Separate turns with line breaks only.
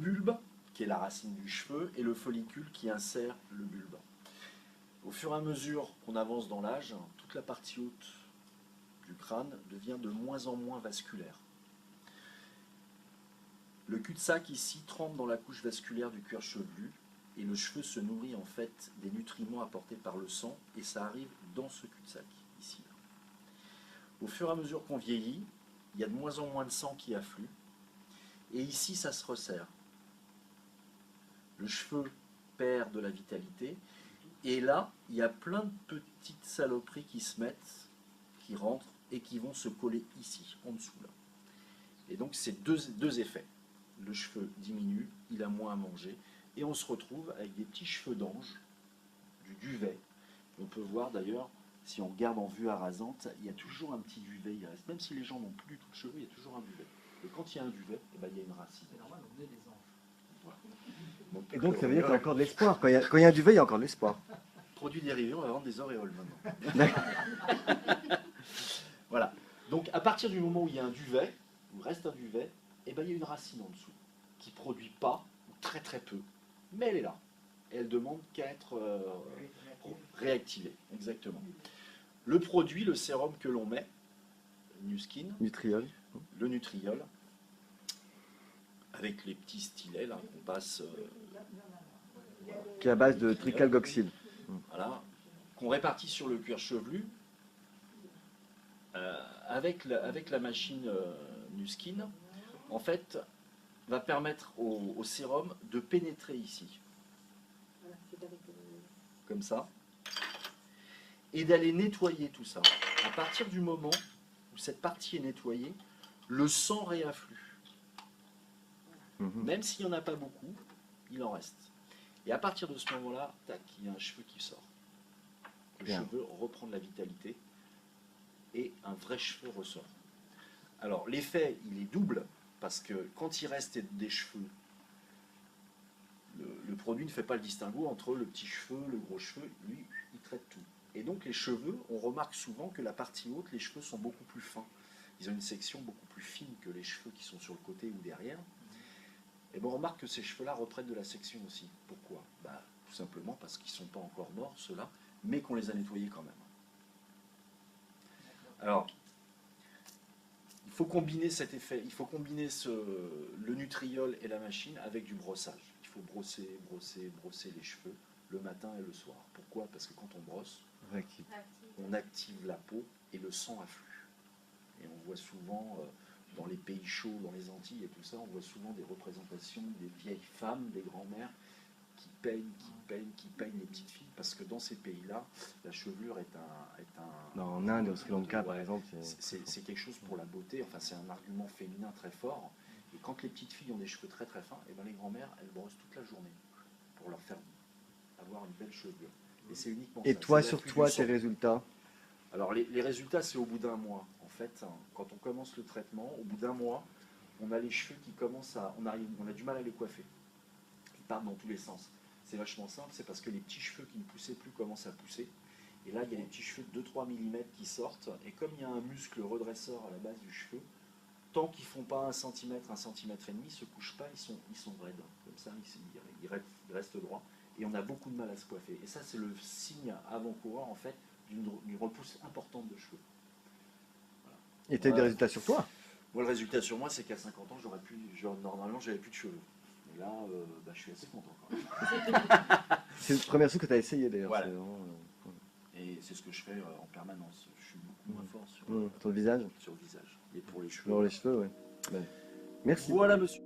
bulbe, qui est la racine du cheveu, et le follicule qui insère le bulbe. Au fur et à mesure qu'on avance dans l'âge, toute la partie haute du crâne devient de moins en moins vasculaire. Le cul-de-sac ici trempe dans la couche vasculaire du cuir chevelu et le cheveu se nourrit en fait des nutriments apportés par le sang et ça arrive dans ce cul-de-sac ici. Au fur et à mesure qu'on vieillit, il y a de moins en moins de sang qui afflue et ici ça se resserre. Le cheveu perd de la vitalité et là il y a plein de petites saloperies qui se mettent, qui rentrent et qui vont se coller ici, en dessous là. Et donc c'est deux effets. Le cheveu diminue, il a moins à manger, et on se retrouve avec des petits cheveux d'ange, du duvet. On peut voir d'ailleurs, si on regarde en vue rasante, il y a toujours un petit duvet, il reste. Même si les gens n'ont plus tout de cheveux, il y a toujours un duvet. Et quand il y a un duvet, eh ben, il y a une racine.
C'est normal, on est des anges.
Voilà.
Et donc ça veut dire qu'il y a encore de l'espoir. Quand il y a un duvet, il y a encore de l'espoir.
Produits dérivés, on va vendre des auréoles maintenant. Voilà. Donc à partir du moment où il y a un duvet, où il reste un duvet, eh ben, il y a une racine en dessous, qui ne produit pas, ou très très peu, mais elle est là. Et elle demande qu'à être réactivée. Exactement. Le produit, le sérum que l'on met, Nuskin,
Nutriol.
le Nutriol, avec les petits stylets là qu'on passe,
Qui est à base de tricalgoxyle.
voilà, qu'on répartit sur le cuir chevelu, avec la machine Nuskin, en fait, va permettre au sérum de pénétrer ici, comme ça, et d'aller nettoyer tout ça. À partir du moment où cette partie est nettoyée, le sang réafflue. Même s'il n'y en a pas beaucoup, il en reste. Et à partir de ce moment-là, tac, il y a un cheveu qui sort. Le cheveu reprend de la vitalité et un vrai cheveu ressort. Alors l'effet, il est double, parce que quand il reste des cheveux, le produit ne fait pas le distinguo entre le petit cheveu, le gros cheveu, lui, il traite tout. Et donc les cheveux, on remarque souvent que la partie haute, les cheveux sont beaucoup plus fins. Ils ont une section beaucoup plus fine que les cheveux qui sont sur le côté ou derrière. Et bon, on remarque que ces cheveux-là reprennent de la section aussi. Pourquoi? Bah, tout simplement parce qu'ils ne sont pas encore morts, ceux-là, mais qu'on les a nettoyés quand même. Alors, il faut combiner cet effet, il faut combiner le Nutriol et la machine avec du brossage. Il faut brosser les cheveux le matin et le soir. Pourquoi? Parce que quand on brosse, on active la peau et le sang afflue. Et on voit souvent, dans les pays chauds, dans les Antilles et tout ça, on voit souvent des représentations des vieilles femmes, des grands-mères, qui peignent les petites filles, parce que dans ces pays-là, la chevelure est un
En Inde et au Sri Lanka, par exemple.
C'est quelque chose pour la beauté, enfin c'est un argument féminin très fort. Et quand les petites filles ont des cheveux très très fins, et ben les grands-mères, elles brossent toute la journée pour leur faire avoir une belle chevelure. Et c'est uniquement
Et
ça.
toi, sur toi, tes résultats?
Alors les résultats, c'est au bout d'un mois. En fait, quand on commence le traitement, au bout d'un mois, on a les cheveux qui commencent à... On a du mal à les coiffer. Ils partent dans tous les sens. C'est vachement simple, c'est parce que les petits cheveux qui ne poussaient plus commencent à pousser. Et là, il y a des petits cheveux de 2-3 mm qui sortent. Et comme il y a un muscle redresseur à la base du cheveu, tant qu'ils ne font pas 1 cm, 1,5 cm, ils ne se couchent pas, ils sont raides. Comme ça, ils restent droits. Et on a beaucoup de mal à se coiffer. Et ça, c'est le signe avant-coureur, en fait, d'une repousse importante de cheveux. Voilà.
Et tu as eu des résultats sur toi?
Moi, le résultat sur moi, c'est qu'à 50 ans, normalement, j'avais plus de cheveux. Et là, je suis assez content quand même.
C'est la première chose que tu as essayé d'ailleurs.
Voilà. Et c'est ce que je fais en permanence. Je suis beaucoup moins fort sur
le visage.
Sur le visage. Et pour les cheveux.
Pour les cheveux, oui. Merci.
Voilà, monsieur.